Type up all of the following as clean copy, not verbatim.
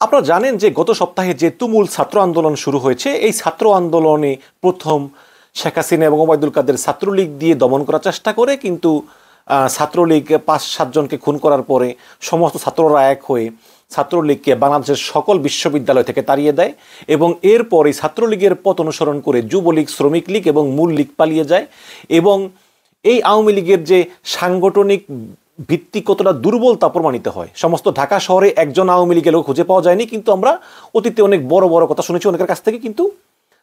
আপনারা জানেন যে গত সপ্তাহে যে তুমুল ছাত্র আন্দোলন শুরু হয়েছে, এই ছাত্র আন্দোলনে প্রথম শেখ হাসিনা এবং ওবায়দুল কাদের ছাত্রলীগ দিয়ে দমন করার চেষ্টা করে, কিন্তু ছাত্রলীগ 5-7 জনকে খুন করার পরে সমস্ত ছাত্ররা এক হয়ে ছাত্রলীগকে বাংলাদেশের সকল বিশ্ববিদ্যালয় থেকে তাড়িয়ে দেয় এবং এরপরে ছাত্রলীগের পথ অনুসরণ করে যুবলীগ, শ্রমিক লীগ এবং মূল লীগ পালিয়ে যায়। এবং এই আওয়ামী লীগের যে সাংগঠনিক ভিত্তি কতটা দুর্বল তা প্রমাণিত হয়। সমস্ত ঢাকা শহরে একজন আওয়ামী লীগের লোক খুঁজে পাওয়া যায়নি, কিন্তু আমরা অতীতে অনেক বড় বড় কথা শুনেছি অনেকের কাছ থেকে, কিন্তু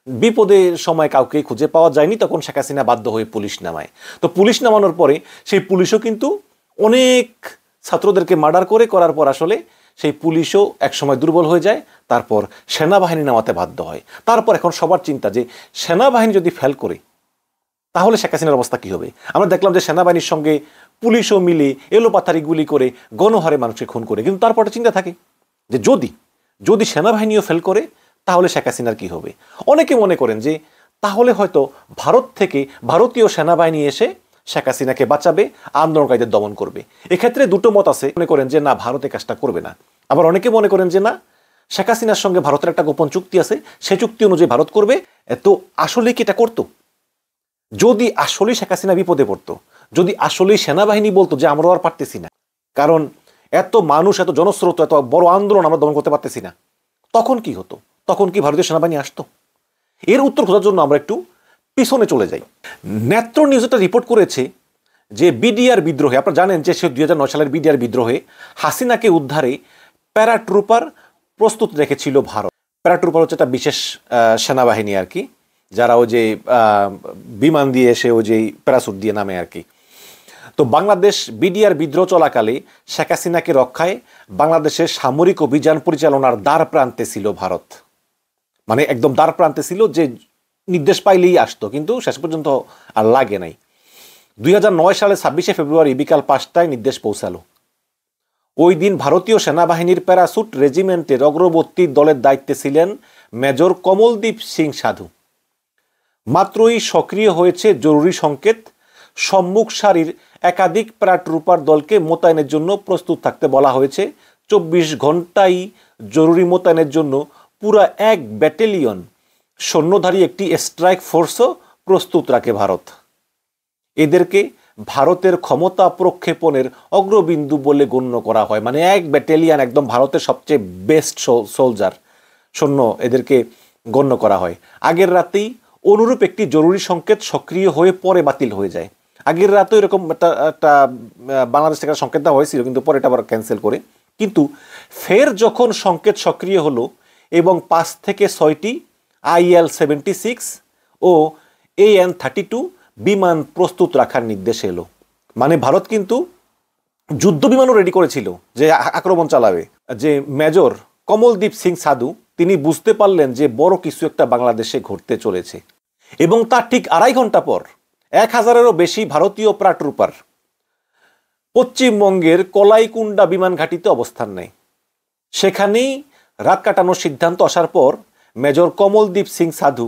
বিপদের সময় কাউকে খুঁজে পাওয়া যায়নি। তখন শেখ হাসিনা বাধ্য হয়ে পুলিশ নামায়। তো পুলিশ নামানোর পরে সেই পুলিশও কিন্তু অনেক ছাত্রদেরকে মার্ডার করার পর আসলে সেই পুলিশও একসময় দুর্বল হয়ে যায়। তারপর সেনাবাহিনী নামাতে বাধ্য হয়। তারপর এখন সবার চিন্তা যে সেনাবাহিনী যদি ফেল করে তাহলে শেখ হাসিনার অবস্থা কী হবে। আমরা দেখলাম যে সেনাবাহিনীর সঙ্গে পুলিশও মিলে এলোপাথারি গুলি করে গণহারে মানুষকে খুন করে, কিন্তু তারপরে চিন্তা থাকে যে যদি সেনাবাহিনীও ফেল করে তাহলে শেখ হাসিনার কী হবে। অনেকে মনে করেন যে তাহলে হয়তো ভারত থেকে ভারতীয় সেনাবাহিনী এসে শেখ হাসিনাকে বাঁচাবে, আন্দোলনকারীদের দমন করবে। এক্ষেত্রে দুটো মত আছে। মনে করেন যে না, ভারত এই কাজটা করবে না। আবার অনেকে মনে করেন যে না, শেখ হাসিনার সঙ্গে ভারতের একটা গোপন চুক্তি আছে, সেই চুক্তি অনুযায়ী ভারত করবে। তো আসলে কি এটা করতো? যদি আসলেই শেখ হাসিনা বিপদে পড়তো, যদি আসলেই সেনাবাহিনী বলতো যে আমরাও আর পারতেছি না, কারণ এত মানুষ, এত জনস্রোত, এত বড় আন্দোলন আমরা দমন করতে পারতেছি না, তখন কি হতো? তখন কি ভারতীয় সেনাবাহিনী আসতো? এর উত্তর খোঁজার জন্য আমরা একটু পিছনে চলে যাই। নেত্র নিউজ একটা রিপোর্ট করেছে যে বিডিআর বিদ্রোহে, আপনারা জানেন যে সে 2009 সালের বিডিআর বিদ্রোহে হাসিনাকে উদ্ধারে প্যারাট্রুপার প্রস্তুত রেখেছিল ভারত। প্যারাট্রুপার হচ্ছে একটা বিশেষ সেনাবাহিনী আর কি, যারা ওই যে বিমান দিয়ে এসে ওই যে প্যারাসুট দিয়ে নামে আর কি। তো বাংলাদেশ বিডিআর বিদ্রোহ চলাকালে শেখ হাসিনাকে রক্ষায় বাংলাদেশের সামরিক অভিযান পরিচালনার দ্বার প্রান্তে ছিল ভারত। মানে একদম দ্বার প্রান্তে ছিল, যে নির্দেশ পাইলেই আসতো, কিন্তু শেষ পর্যন্ত আর লাগে নাই। 2009 সালে 26শে ফেব্রুয়ারি বিকাল 5টায় নির্দেশ পৌঁছালো। ওই দিন ভারতীয় সেনাবাহিনীর প্যারাসুট রেজিমেন্টের অগ্রবর্তী দলের দায়িত্বে ছিলেন মেজর কমলদীপ সিং সাধু। মাত্রই সক্রিয় হয়েছে জরুরি সংকেত, সম্মুখ সারির একাধিক প্যারাট্রুপার দলকে মোতায়েনের জন্য প্রস্তুত থাকতে বলা হয়েছে। 24 ঘন্টাই জরুরি মোতায়েনের জন্য পুরা 1 ব্যাটালিয়ন সৈন্যধারী একটি স্ট্রাইক ফোর্সও প্রস্তুত রাখে ভারত। এদেরকে ভারতের ক্ষমতা প্রক্ষেপণের অগ্রবিন্দু বলে গণ্য করা হয়। মানে 1 ব্যাটালিয়ন একদম ভারতের সবচেয়ে বেস্ট সোলজার সৈন্য এদেরকে গণ্য করা হয়। আগের রাতেই অনুরূপ একটি জরুরি সংকেত সক্রিয় হয়ে পরে বাতিল হয়ে যায়। আগের রাতেও এরকম একটা বাংলাদেশ থেকে সংকেত দেওয়া হয়েছিল, কিন্তু পরে এটা আবার ক্যান্সেল করে। কিন্তু ফের যখন সংকেত সক্রিয় হলো এবং 5 থেকে 6টি IL-76 ও AN-32 বিমান প্রস্তুত রাখার নির্দেশ এলো। মানে ভারত কিন্তু যুদ্ধ বিমানও রেডি করেছিল যে আক্রমণ চালাবে। যে মেজর কমলদীপ সিং সাধু, তিনি বুঝতে পারলেন যে বড় কিছু একটা বাংলাদেশে ঘটতে চলেছে, এবং তার ঠিক 2.5 ঘন্টা পর 1000-এরও বেশি ভারতীয় প্যারাট্রুপার পশ্চিমবঙ্গের কলাইকুণ্ডা বিমান ঘাঁটিতে অবস্থান নেয়। সেখানেই রাত কাটানোর সিদ্ধান্ত আসার পর মেজর কমলদীপ সিং সাধু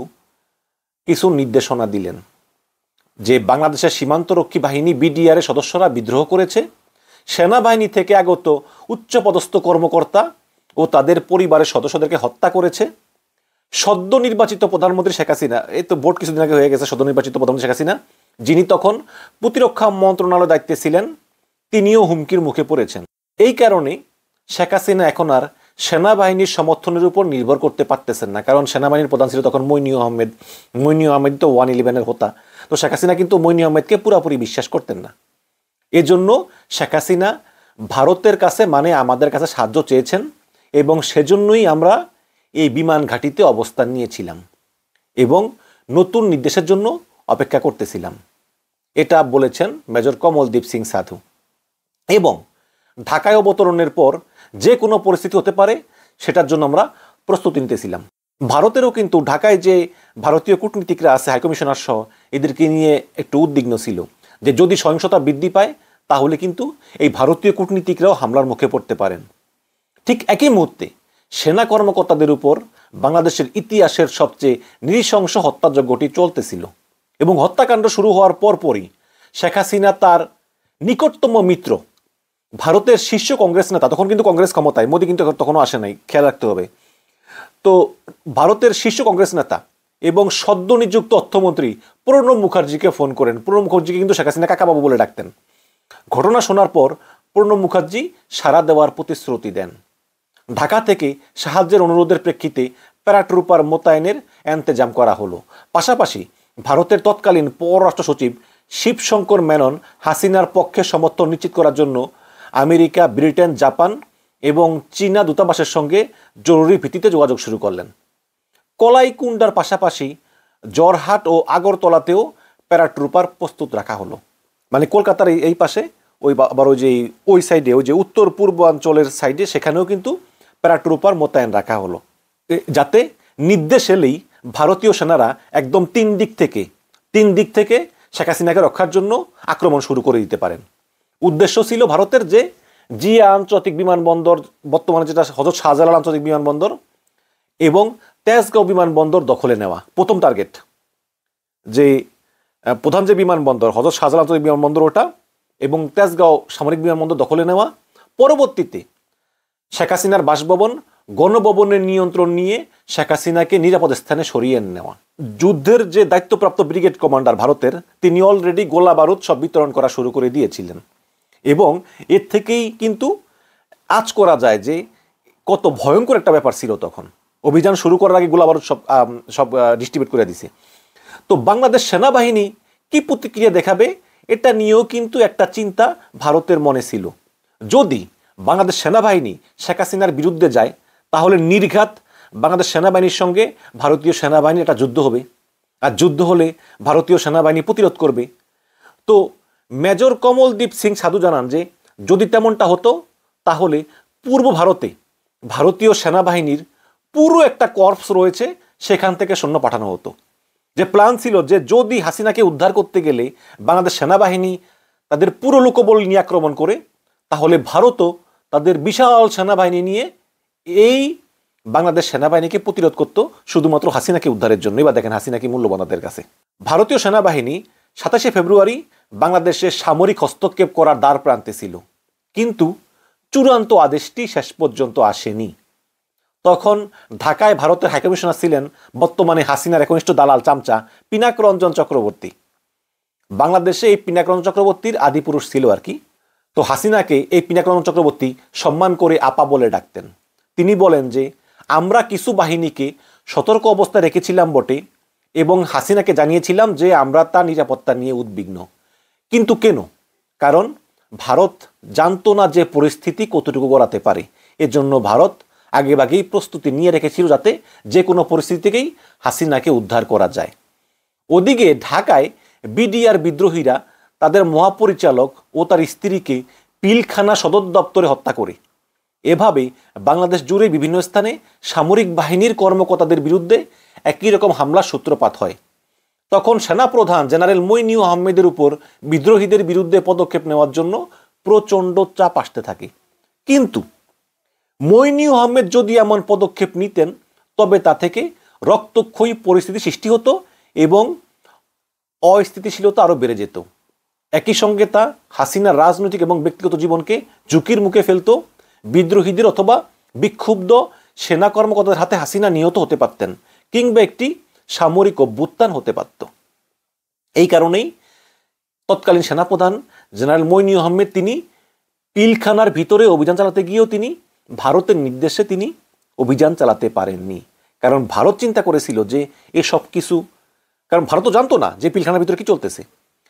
কিছু নির্দেশনা দিলেন যে বাংলাদেশের সীমান্তরক্ষী বাহিনী বিডিআর সদস্যরা বিদ্রোহ করেছে, সেনাবাহিনী থেকে আগত উচ্চপদস্থ কর্মকর্তা ও তাদের পরিবারের সদস্যদেরকে হত্যা করেছে। সদ্য নির্বাচিত প্রধানমন্ত্রী শেখ হাসিনা, এই তো ভোট কিছুদিন আগে হয়ে গেছে, সদ্য নির্বাচিত প্রধানমন্ত্রী শেখ হাসিনা, যিনি তখন প্রতিরক্ষা মন্ত্রণালয়ের দায়িত্বে ছিলেন, তিনিও হুমকির মুখে পড়েছেন। এই কারণে শেখ হাসিনা এখন আর সেনাবাহিনীর সমর্থনের উপর নির্ভর করতে পারতেছেন না, কারণ সেনাবাহিনীর প্রধান ছিল তখন মইনু আহমেদ তো 111-এর হোতা। তো শেখ হাসিনা কিন্তু মইনু আহমেদকে পুরোপুরি বিশ্বাস করতেন না। এজন্য শেখ হাসিনা ভারতের কাছে, মানে আমাদের কাছে সাহায্য চেয়েছেন, এবং সেজন্যই আমরা এই বিমান ঘাঁটিতে অবস্থান নিয়েছিলাম এবং নতুন নির্দেশের জন্য অপেক্ষা করতেছিলাম। এটা বলেছেন মেজর কমলদীপ সিং সাধু। এবং ঢাকায় অবতরণের পর যে কোনো পরিস্থিতি হতে পারে সেটার জন্য আমরা প্রস্তুতি নিতেছিলাম। ভারতেরও কিন্তু ঢাকায় যে ভারতীয় কূটনীতিকরা আছে, হাইকমিশনার সহ, এদেরকে নিয়ে একটু উদ্বিগ্ন ছিল যে যদি সহিংসতা বৃদ্ধি পায় তাহলে কিন্তু এই ভারতীয় কূটনীতিকরাও হামলার মুখে পড়তে পারেন। ঠিক একই মুহূর্তে সেনা কর্মকর্তাদের উপর বাংলাদেশের ইতিহাসের সবচেয়ে নৃশংস হত্যাযজ্ঞটি চলতেছিল, এবং হত্যাকাণ্ড শুরু হওয়ার পরপরই শেখ হাসিনা তার নিকটতম মিত্র ভারতের শীর্ষ কংগ্রেস নেতা, তখন কিন্তু কংগ্রেস ক্ষমতায়, মোদী কিন্তু তখনও আসে নাই, খেয়াল রাখতে হবে। তো ভারতের শীর্ষ কংগ্রেস নেতা এবং সদ্য নিযুক্ত অর্থমন্ত্রী প্রণব মুখার্জিকে ফোন করেন। প্রণব মুখার্জিকে কিন্তু শেখ হাসিনা কাকাবাবু বলে ডাকতেন। ঘটনা শোনার পর প্রণব মুখার্জি সাড়া দেওয়ার প্রতিশ্রুতি দেন। ঢাকা থেকে সাহায্যের অনুরোধের প্রেক্ষিতে প্যারাট্রুপার মোতায়েনের ইন্তজাম করা হলো। পাশাপাশি ভারতের তৎকালীন পররাষ্ট্র সচিব শিবশঙ্কর মেনন হাসিনার পক্ষে সমর্থন নিশ্চিত করার জন্য আমেরিকা, ব্রিটেন, জাপান এবং চীনা দূতাবাসের সঙ্গে জরুরি ভিত্তিতে যোগাযোগ শুরু করলেন। কলাইকুণ্ডার পাশাপাশি জরহাট ও আগরতলাতেও প্যারাট্রুপার প্রস্তুত রাখা হলো। মানে কলকাতার এই পাশে ওই আবার ওই সাইডে, ওই যে উত্তর পূর্বাঞ্চলের সাইডে, সেখানেও কিন্তু প্যারাট্রুপার মোতায়েন রাখা হলো, যাতে নির্দেশ এলেই ভারতীয় সেনারা একদম তিন দিক থেকে শেখ হাসিনাকে রক্ষার জন্য আক্রমণ শুরু করে দিতে পারেন। উদ্দেশ্য ছিল ভারতের যে জিয়া আন্তর্জাতিক বিমানবন্দর, বর্তমানে যেটা হযরত শাহজালাল আন্তর্জাতিক বিমানবন্দর, এবং তেজগাঁও বিমানবন্দর দখলে নেওয়া। প্রথম টার্গেট যে প্রধান যে বিমানবন্দর হযরত শাহজালাল আন্তর্জাতিক বিমানবন্দর, ওটা এবং তেজগাঁও সামরিক বিমানবন্দর দখলে নেওয়া। পরবর্তীতে শেখ হাসিনার বাসভবন, গণভবনের নিয়ন্ত্রণ নিয়ে শেখ হাসিনাকে নিরাপদ স্থানে সরিয়ে নেওয়া। যুদ্ধের যে দায়িত্বপ্রাপ্ত ব্রিগেড কমান্ডার ভারতের, তিনি অলরেডি গোলা বারুদ সব বিতরণ করা শুরু করে দিয়েছিলেন। এবং এর থেকেই কিন্তু আঁচ করা যায় যে কত ভয়ঙ্কর একটা ব্যাপার ছিল তখন। অভিযান শুরু করার আগে গোলা বারুদ সব ডিস্ট্রিবিউট করে দিছে। তো বাংলাদেশ সেনাবাহিনী কি প্রতিক্রিয়া দেখাবে, এটা নিয়েও কিন্তু একটা চিন্তা ভারতের মনে ছিল। যদি বাংলাদেশ সেনাবাহিনী শেখ হাসিনার বিরুদ্ধে যায়, তাহলে নির্ঘাত বাংলাদেশ সেনাবাহিনীর সঙ্গে ভারতীয় সেনাবাহিনীর একটা যুদ্ধ হবে। আর যুদ্ধ হলে ভারতীয় সেনাবাহিনী প্রতিরোধ করবে। তো মেজর কমলদীপ সিং সাধু জানান যে যদি তেমনটা হতো, তাহলে পূর্ব ভারতে ভারতীয় সেনাবাহিনীর পুরো একটা কর্পস রয়েছে, সেখান থেকে সৈন্য পাঠানো হতো। যে প্ল্যান ছিল যে যদি হাসিনাকে উদ্ধার করতে গেলে বাংলাদেশ সেনাবাহিনী তাদের পুরো লোকবল নিয়ে আক্রমণ করে, তাহলে ভারতও তাদের বিশাল সেনাবাহিনী নিয়ে এই বাংলাদেশ সেনাবাহিনীকে প্রতিরোধ করত, শুধুমাত্র হাসিনাকে উদ্ধারের জন্য। এবার দেখেন হাসিনা কি মূল্যবান তাদের কাছে। ভারতীয় সেনাবাহিনী 27শে ফেব্রুয়ারি বাংলাদেশে সামরিক হস্তক্ষেপ করার দ্বার প্রান্তে ছিল, কিন্তু চূড়ান্ত আদেশটি শেষ পর্যন্ত আসেনি। তখন ঢাকায় ভারতের হাইকমিশনার ছিলেন বর্তমানে হাসিনার একনিষ্ঠ দালাল চামচা পিনাক রঞ্জন চক্রবর্তী। বাংলাদেশে এই পিনাক রঞ্জন চক্রবর্তীর আদিপুরুষ ছিল আর কি। তো হাসিনাকে এই পিনাক রঞ্জন চক্রবর্তী সম্মান করে আপা বলে ডাকতেন। তিনি বলেন যে আমরা কিছু বাহিনীকে সতর্ক অবস্থায় রেখেছিলাম বটে, এবং হাসিনাকে জানিয়েছিলাম যে আমরা তার নিরাপত্তা নিয়ে উদ্বিগ্ন। কিন্তু কেন? কারণ ভারত জানতো না যে পরিস্থিতি কতটুকু গড়াতে পারে। এজন্য ভারত আগেভাগেই প্রস্তুতি নিয়ে রেখেছিল, যাতে যে কোনো পরিস্থিতি থেকেই হাসিনাকে উদ্ধার করা যায়। ওদিকে ঢাকায় বিডিআর বিদ্রোহীরা তাদের মহাপরিচালক ও তার স্ত্রীকে পিলখানা সদর দপ্তরে হত্যা করে। এভাবে বাংলাদেশ জুড়ে বিভিন্ন স্থানে সামরিক বাহিনীর কর্মকর্তাদের বিরুদ্ধে একই রকম হামলার সূত্রপাত হয়। তখন সেনাপ্রধান জেনারেল মইনু আহমেদের উপর বিদ্রোহীদের বিরুদ্ধে পদক্ষেপ নেওয়ার জন্য প্রচণ্ড চাপ আসতে থাকে। কিন্তু মইনু আহমেদ যদি এমন পদক্ষেপ নিতেন, তবে তা থেকে রক্তক্ষয়ী পরিস্থিতি সৃষ্টি হতো এবং অস্থিতিশীলতা আরও বেড়ে যেত। একই সঙ্গে তা হাসিনার রাজনৈতিক এবং ব্যক্তিগত জীবনকে ঝুঁকির মুখে ফেলত। বিদ্রোহীদের অথবা বিক্ষুব্ধ সেনা কর্মকর্তাদের হাতে হাসিনা নিহত হতে পারতেন, কিংবা একটি সামরিক অভ্যুত্থান হতে পারত। এই কারণেই তৎকালীন সেনাপ্রধান জেনারেল মইনু আহমেদ তিনি পিলখানার ভিতরে অভিযান চালাতে গিয়েও তিনি ভারতের নির্দেশে তিনি অভিযান চালাতে পারেননি। কারণ ভারত চিন্তা করেছিল যে এসব কিছু, কারণ ভারত জানতো না যে পিলখানার ভিতরে কি চলতেছে।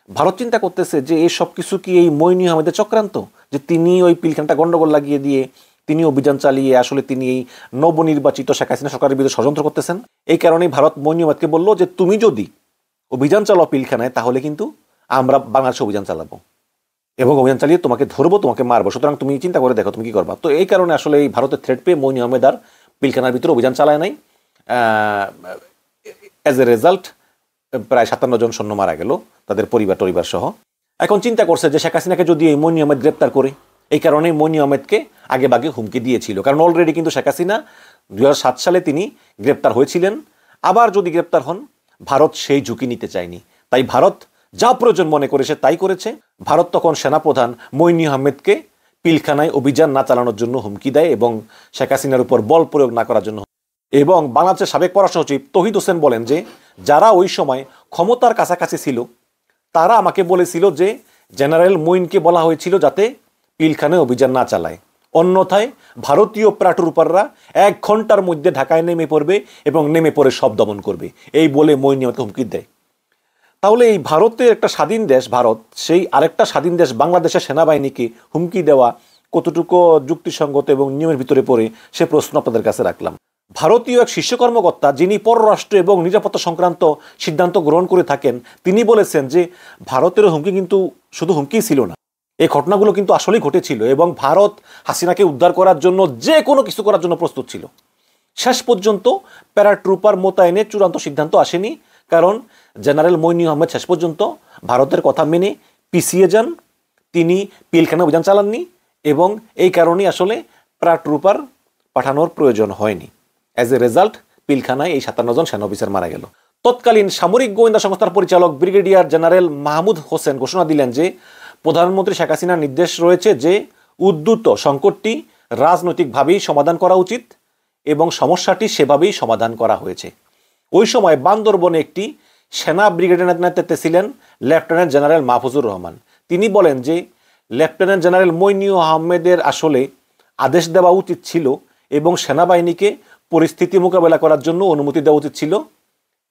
ভারত চিন্তা করতেছে যে এই সব কিছু কি এই মইনু আহমেদের চক্রান্ত, যে তিনি ওই পিলখানাটা গন্ডগোল লাগিয়ে দিয়ে তিনি অভিযান চালিয়ে আসলে তিনি এই নবনির্বাচিত শেখ হাসিনা সরকারের বিরুদ্ধে ষড়যন্ত্র করতেছেন। এই কারণেই ভারত মইনু আহমেদকে বলল যে তুমি যদি অভিযান চালাও পিলখানায়, তাহলে কিন্তু আমরা বাংলাদেশে অভিযান চালাবো এবং অভিযান চালিয়ে তোমাকে ধরবো, তোমাকে মারবো, সুতরাং তুমি চিন্তা করে দেখো তুমি কি করবা। তো এই কারণে আসলে এই ভারতের থ্রেট পেয়ে মইনু আহমেদ আর পিলখানার ভিতরে অভিযান চালায় নাই। অ্যাজ এ রেজাল্ট প্রায় 57 জন সৈন্য মারা গেল, তাদের পরিবার সহ। এখন চিন্তা করছে যে শেখ হাসিনাকে যদি এই মইনু আহমেদ গ্রেপ্তার করে, এই কারণে মইনু আহমেদকে আগেভাগে হুমকি দিয়েছিল। কারণ অলরেডি কিন্তু শেখ হাসিনা 2007 সালে তিনি গ্রেপ্তার হয়েছিলেন। আবার যদি গ্রেপ্তার হন, ভারত সেই ঝুঁকি নিতে চায়নি। তাই ভারত যা প্রয়োজন মনে করেছে তাই করেছে। ভারত তখন সেনাপ্রধান মইনু আহমেদকে পিলখানায় অভিযান না চালানোর জন্য হুমকি দেয় এবং শেখ হাসিনার উপর বল প্রয়োগ না করার জন্য। এবং বাংলাদেশের সাবেক পররাষ্ট্র সচিব তৌহিদ হোসেন বলেন যে যারা ওই সময় ক্ষমতার কাছাকাছি ছিল তারা আমাকে বলেছিল যে জেনারেল মঈনকে বলা হয়েছিল যাতে পিলখানায় অভিযান না চালায়, অন্যথায় ভারতীয় প্যারাট্রুপাররা 1 ঘন্টার মধ্যে ঢাকায় নেমে পড়বে এবং নেমে পড়ে সব দমন করবে, এই বলে মঈন আমাকে হুমকি দেয়। তাহলে এই ভারতের একটা স্বাধীন দেশ ভারত, সেই আরেকটা স্বাধীন দেশ বাংলাদেশের সেনাবাহিনীকে হুমকি দেওয়া কতটুকু যুক্তিসঙ্গত এবং নিয়মের ভিতরে পড়ে সে প্রশ্ন আপনাদের কাছে রাখলাম। ভারতীয় এক শীর্ষ কর্মকর্তা যিনি পররাষ্ট্র এবং নিরাপত্তা সংক্রান্ত সিদ্ধান্ত গ্রহণ করে থাকেন, তিনি বলেছেন যে ভারতের হুমকি কিন্তু শুধু হুমকি ছিল না, এই ঘটনাগুলো কিন্তু আসলেই ঘটেছিল এবং ভারত হাসিনাকে উদ্ধার করার জন্য যে কোনো কিছু করার জন্য প্রস্তুত ছিল। শেষ পর্যন্ত প্যারাট্রুপার মোতায়েনের চূড়ান্ত সিদ্ধান্ত আসেনি, কারণ জেনারেল মঈন আহমেদ শেষ পর্যন্ত ভারতের কথা মেনে পিছিয়ে যান, তিনি পিলখানা অভিযান চালাননি এবং এই কারণেই আসলে প্যারাট্রুপার পাঠানোর প্রয়োজন হয়নি। অ্যাজ এ রেজাল্ট পিলখানায় এই 57 জন সেনা অফিসার মারা গেল। তৎকালীন সামরিক গোয়েন্দা সংস্থার পরিচালক ব্রিগেডিয়ার জেনারেল মাহমুদ হোসেন ঘোষণা দিলেন যে প্রধানমন্ত্রী শেখ হাসিনার নির্দেশ রয়েছে যে উদ্ভূত সংকটটি রাজনৈতিকভাবেই সমাধান করা উচিত এবং সমস্যাটি সেভাবেই সমাধান করা হয়েছে। ওই সময় বান্দরবনে একটি সেনা ব্রিগেডের নেতৃত্বে ছিলেন লেফটেন্যান্ট জেনারেল মাহফুজুর রহমান। তিনি বলেন যে লেফটেন্যান্ট জেনারেল মঈন আহমেদের আসলে আদেশ দেওয়া উচিত ছিল এবং সেনাবাহিনীকে পরিস্থিতি মোকাবেলা করার জন্য অনুমতি দেওয়া উচিত ছিল,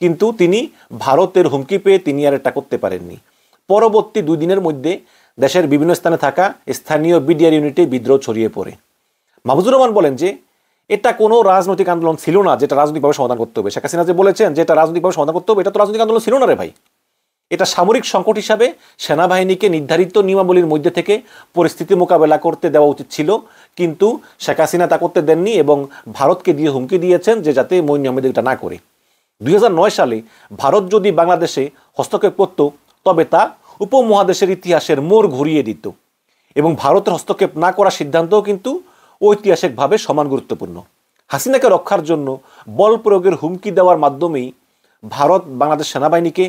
কিন্তু তিনি ভারতের হুমকি পেয়ে তিনি আর এটা করতে পারেননি। পরবর্তী 2 দিনের মধ্যে দেশের বিভিন্ন স্থানে থাকা স্থানীয় বিডিআর ইউনিটে বিদ্রোহ ছড়িয়ে পড়ে। মাহফুজুর রহমান বলেন যে এটা কোনো রাজনৈতিক আন্দোলন ছিল না যেটা রাজনৈতিকভাবে সমাধান করতে হবে। শেখ হাসিনা যে বলেছেন যে এটা রাজনৈতিকভাবে সমাধান করতে হবে, এটা তো রাজনৈতিক আন্দোলন ছিল না রে ভাই, এটা সামরিক সংকট হিসাবে সেনাবাহিনীকে নির্ধারিত নিয়মাবলীর মধ্যে থেকে পরিস্থিতি মোকাবেলা করতে দেওয়া উচিত ছিল, কিন্তু শেখ হাসিনা তা করতে দেননি এবং ভারতকে দিয়ে হুমকি দিয়েছেন যে যাতে মঈন আহমেদ এটা না করে। 2009 সালে ভারত যদি বাংলাদেশে হস্তক্ষেপ করত তবে তা উপমহাদেশের ইতিহাসের মোড় ঘুরিয়ে দিত এবং ভারতের হস্তক্ষেপ না করার সিদ্ধান্তও কিন্তু ঐতিহাসিকভাবে সমান গুরুত্বপূর্ণ। হাসিনাকে রক্ষার জন্য বল প্রয়োগের হুমকি দেওয়ার মাধ্যমেই ভারত বাংলাদেশ সেনাবাহিনীকে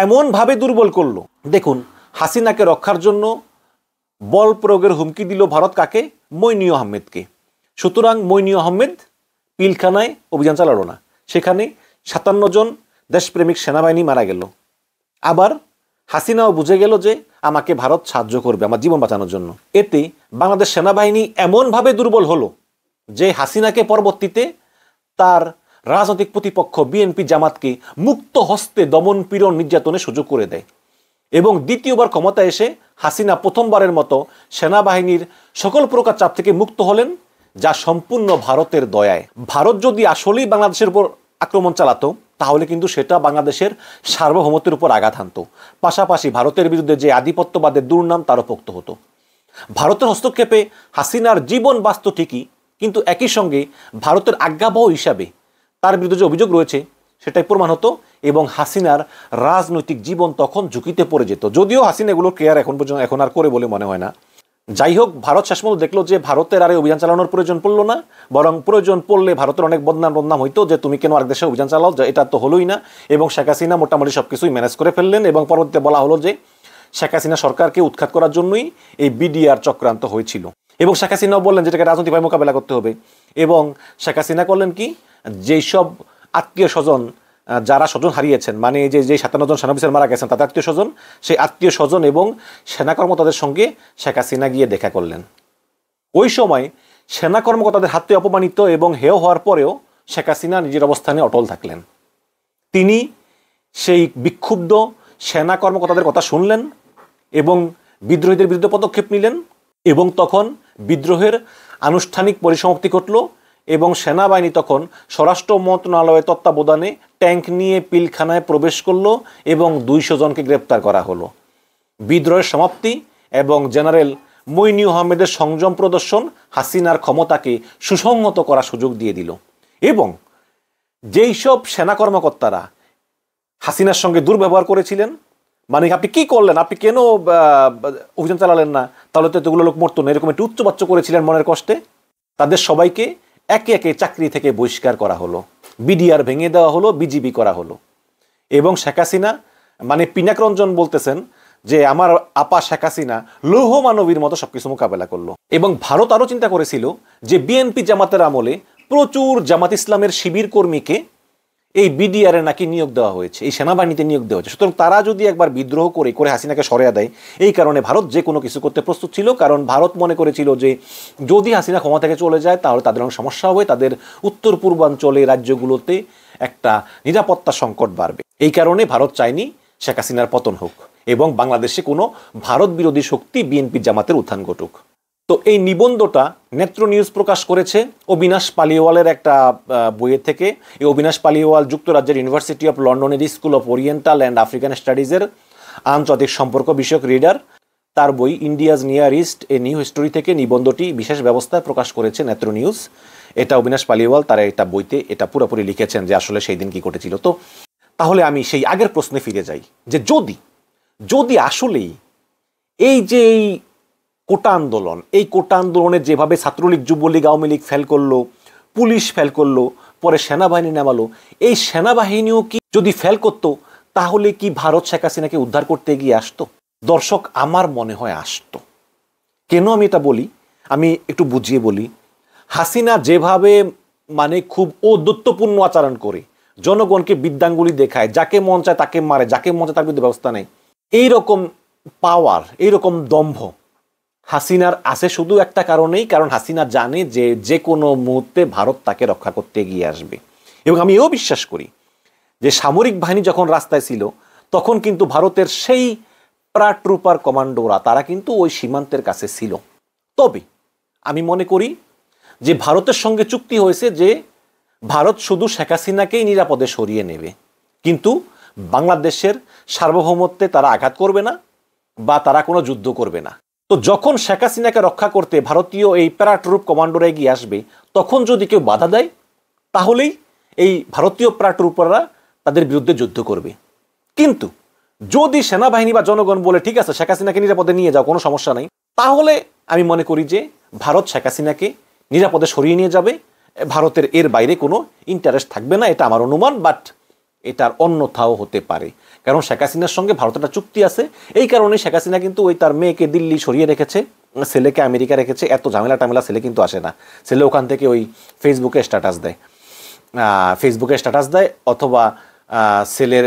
এমনভাবে দুর্বল করলো। দেখুন, হাসিনাকে রক্ষার জন্য বল প্রয়োগের হুমকি দিল ভারত কাকে? মঈন আহমেদকে। সুতরাং মঈন আহমেদ পিলখানায় অভিযান চালালো না, সেখানে 57 জন দেশপ্রেমিক সেনাবাহিনী মারা গেল। আবার হাসিনাও বুঝে গেল যে আমাকে ভারত সাহায্য করবে আমার জীবন বাঁচানোর জন্য। এতে বাংলাদেশ সেনাবাহিনী এমনভাবে দুর্বল হলো যে হাসিনাকে পরবর্তীতে তার রাজনৈতিক প্রতিপক্ষ বিএনপি জামাতকে মুক্ত হস্তে দমন পীড়ন নির্যাতনের সুযোগ করে দেয় এবং দ্বিতীয়বার ক্ষমতা এসে হাসিনা প্রথমবারের মতো সেনাবাহিনীর সকল প্রকার চাপ থেকে মুক্ত হলেন, যা সম্পূর্ণ ভারতের দয়ায়। ভারত যদি আসলেই বাংলাদেশের উপর আক্রমণ চালাতো তাহলে কিন্তু সেটা বাংলাদেশের সার্বভৌমত্বের উপর আঘাত হানতো, পাশাপাশি ভারতের বিরুদ্ধে যে আধিপত্যবাদের দুর্নাম তারও পোক্ত হতো। ভারতের হস্তক্ষেপে হাসিনার জীবন বাঁচত ঠিকই, কিন্তু একই সঙ্গে ভারতের আজ্ঞাবহ হিসাবে তার বিরুদ্ধে যে অভিযোগ রয়েছে সেটাই প্রমাণ হতো এবং হাসিনার রাজনৈতিক জীবন তখন ঝুঁকিতে পড়ে যেত। যদিও হাসিনা এগুলো কেয়ার এখন আর করে বলে মনে হয় না। যাই হোক, ভারত শেষ পর্যন্ত দেখলো যে ভারতের আর অভিযান চালানোর প্রয়োজন পড়লো না, বরং প্রয়োজন পড়লে ভারতের অনেক বদনাম হইতো যে তুমি কেন আরেক দেশে অভিযান চালাও, এটা তো হলোই না। এবং শেখ হাসিনা মোটামুটি সব কিছুই ম্যানেজ করে ফেললেন এবং পরবর্তীতে বলা হলো যে শেখ হাসিনা সরকারকে উৎখাত করার জন্যই এই বিডিআর চক্রান্ত হয়েছিল এবং শেখ হাসিনাও বললেন যেটাকে রাজনৈতিকভাবে মোকাবেলা করতে হবে। এবং শেখ হাসিনা করলেন কি, যেই সব আত্মীয় স্বজন যারা স্বজন হারিয়েছেন, মানে যে 57 জন সেনা অফিসার মারা গেছেন তাদের আত্মীয় স্বজন, সেই আত্মীয় স্বজন এবং সেনা কর্মকর্তাদের সঙ্গে শেখ হাসিনা গিয়ে দেখা করলেন। ওই সময় সেনা কর্মকর্তাদের হাতে অপমানিত এবং হেয় হওয়ার পরেও শেখ হাসিনা নিজের অবস্থানে অটল থাকলেন। তিনি সেই বিক্ষুব্ধ সেনা কর্মকর্তাদের কথা শুনলেন এবং বিদ্রোহীদের বিরুদ্ধে পদক্ষেপ নিলেন এবং তখন বিদ্রোহের আনুষ্ঠানিক পরিসমাপ্তি ঘটল এবং সেনাবাহিনী তখন স্বরাষ্ট্র মন্ত্রণালয়ের তত্ত্বাবধানে ট্যাঙ্ক নিয়ে পিলখানায় প্রবেশ করলো এবং 200 জনকে গ্রেপ্তার করা হলো। বিদ্রোহের সমাপ্তি এবং জেনারেল মঈন আহমেদের সংযম প্রদর্শন হাসিনার ক্ষমতাকে সুসংহত করার সুযোগ দিয়ে দিল এবং যেই সব সেনা কর্মকর্তারা হাসিনার সঙ্গে দুর্ব্যবহার করেছিলেন, মানে আপনি কি করলেন, আপনি কেন অভিযান চালালেন না, তাহলে তো এতগুলো লোক মরতো না, এরকম একটু উচ্চবাচ্য করেছিলেন মনের কষ্টে, তাদের সবাইকে একে একে চাকরি থেকে বহিষ্কার করা হলো, বিডিআর ভেঙে দেওয়া হলো, বিজিবি করা হলো। এবং শেখ হাসিনা মানে পিনাক রঞ্জন বলতেছেন যে আমার আপা শেখ হাসিনা লৌহ মানবীর মতো সবকিছু মোকাবেলা করলো। এবং ভারত আরও চিন্তা করেছিল যে বিএনপি জামাতের আমলে প্রচুর জামাত ইসলামের শিবির কর্মীকে এই বিডিআরে নাকি নিয়োগ দেওয়া হয়েছে, এই সেনাবাহিনীতে নিয়োগ দেওয়া হয়েছে। সুতরাং তারা যদি একবার বিদ্রোহ করে হাসিনাকে সরিয়ে দেয়, এই কারণে ভারত যে কোনো কিছু করতে প্রস্তুত ছিল। কারণ ভারত মনে করেছিল যে যদি হাসিনা ক্ষমতা থেকে চলে যায় তাহলে তাদের অনেক সমস্যা হবে, তাদের উত্তর পূর্বাঞ্চলে রাজ্যগুলোতে একটা নিরাপত্তা সংকট বাড়বে। এই কারণে ভারত চায়নি শেখ হাসিনার পতন হোক এবং বাংলাদেশে কোনো ভারত বিরোধী শক্তি বিএনপি জামাতের উত্থান ঘটুক। তো এই নিবন্ধটা নেত্র নিউজ প্রকাশ করেছে অবিনাশ পালিওয়ালের একটা বইয়ের থেকে। এই অবিনাশ পালিওয়াল যুক্তরাজ্যের ইউনিভার্সিটি অফ লন্ডনের school of oriental and African স্টাডিজের আন্তর্জাতিক সম্পর্ক বিষয়ক রিডার। তার বই India's near east a new history থেকে নিবন্ধটি বিশেষ ব্যবস্থায় প্রকাশ করেছে নেত্র নিউজ। এটা অবিনাশ পালিওয়াল তারা এটা বইতে এটা পুরোপুরি লিখেছেন যে আসলে সেই দিন কি ঘটেছিল। তো তাহলে আমি সেই আগের প্রশ্নে ফিরে যাই যে যদি আসলেই এই যে এই কোটা আন্দোলন, এই কোটা আন্দোলনে যেভাবে ছাত্রলীগ, যুবলীগ, আওয়ামী লীগ ফেল করলো, পুলিশ ফেল করলো, পরে সেনাবাহিনী নামালো, এই সেনাবাহিনীও কি যদি ফেল করতো তাহলে কি ভারত শেখ হাসিনাকে উদ্ধার করতে এগিয়ে আসতো? দর্শক, আমার মনে হয় আসতো। কেন আমি এটা বলি আমি একটু বুঝিয়ে বলি। হাসিনা যেভাবে মানে খুব ঔদ্ধত্যপূর্ণ আচরণ করে, জনগণকে বিদ্যাঙ্গুলি দেখায়, যাকে মন চায় তাকে মারে, যাকে মন চায় তার বিরুদ্ধে ব্যবস্থা নেয়, এইরকম পাওয়ার, এইরকম দম্ভ হাসিনার আছে শুধু একটা কারণেই, কারণ হাসিনা জানে যে যে কোনো মুহূর্তে ভারত তাকে রক্ষা করতে এগিয়ে আসবে। এবং আমি এও বিশ্বাস করি যে সামরিক বাহিনী যখন রাস্তায় ছিল তখন কিন্তু ভারতের সেই প্যারাট্রুপার কমান্ডোরা তারা কিন্তু ওই সীমান্তের কাছে ছিল। তবে আমি মনে করি যে ভারতের সঙ্গে চুক্তি হয়েছে যে ভারত শুধু শেখ হাসিনাকেই নিরাপদে সরিয়ে নেবে, কিন্তু বাংলাদেশের সার্বভৌমত্বে তারা আঘাত করবে না বা তারা কোনো যুদ্ধ করবে না। তো যখন শেখ হাসিনাকে রক্ষা করতে ভারতীয় এই প্যারাট্রুপ কমান্ডোরা এগিয়ে আসবে, তখন যদি কেউ বাধা দেয় তাহলেই এই ভারতীয় প্যারাট্রুপাররা তাদের বিরুদ্ধে যুদ্ধ করবে। কিন্তু যদি সেনাবাহিনী বা জনগণ বলে ঠিক আছে শেখ হাসিনাকে নিরাপদে নিয়ে যাও, কোনো সমস্যা নেই, তাহলে আমি মনে করি যে ভারত শেখ হাসিনাকে নিরাপদে সরিয়ে নিয়ে যাবে। ভারতের এর বাইরে কোনো ইন্টারেস্ট থাকবে না, এটা আমার অনুমান। বাট এটার অন্যথাও হতে পারে, কারণ শেখ হাসিনার সঙ্গে ভারতের একটা চুক্তি আছে। এই কারণে শেখ হাসিনা কিন্তু ওই তার মেয়েকে দিল্লি সরিয়ে রেখেছে, ছেলেকে আমেরিকা রেখেছে। এত ঝামেলা টামেলা ছেলে কিন্তু আসে না, ছেলে ওখান থেকে ওই ফেসবুকে স্ট্যাটাস দেয় অথবা ছেলের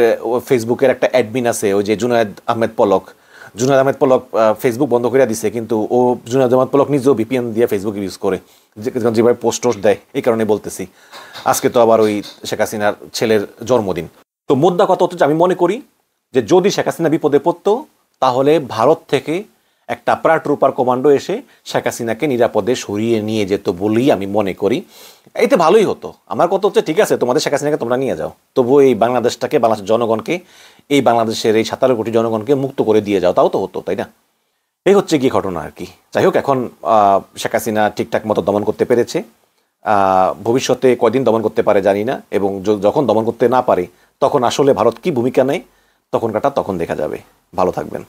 ফেসবুকের একটা অ্যাডমিন আছে ওই যে জুনায়েদ আহমেদ পলক ফেসবুক বন্ধ করে দিছে, কিন্তু ও জুনায়েদ আহমেদ পলক নিজেও ভিপিএন দিয়ে ফেসবুক ইউজ করে, যেভাবে পোস্ট দেয়। এই কারণে বলতেছি, আজকে তো আবার ওই শেখ হাসিনার ছেলের জন্মদিন। তো মোদ্দা কথা হচ্ছে আমি মনে করি যে যদি শেখ হাসিনা বিপদে পড়তো তাহলে ভারত থেকে একটা প্যারাট্রুপার কমান্ডো এসে শেখ হাসিনাকে নিরাপদে সরিয়ে নিয়ে যেত বলেই আমি মনে করি। এতে ভালোই হতো। আমার কথা হচ্ছে ঠিক আছে তোমাদের শেখ হাসিনাকে তোমরা নিয়ে যাও, তবুও এই বাংলাদেশটাকে, বাংলাদেশের জনগণকে, এই বাংলাদেশের এই 17 কোটি জনগণকে মুক্ত করে দিয়ে যাও, তাও তো হতো, তাই না? এই হচ্ছে কি ঘটনা আর কি। যাই হোক, এখন শেখ হাসিনা ঠিকঠাক মতো দমন করতে পেরেছে। ভবিষ্যতে কয়দিন দমন করতে পারে জানি না, এবং যখন দমন করতে না পারে তখন আসলে ভারত কি ভূমিকা নেয় তখন দেখা যাবে। ভালো থাকবেন।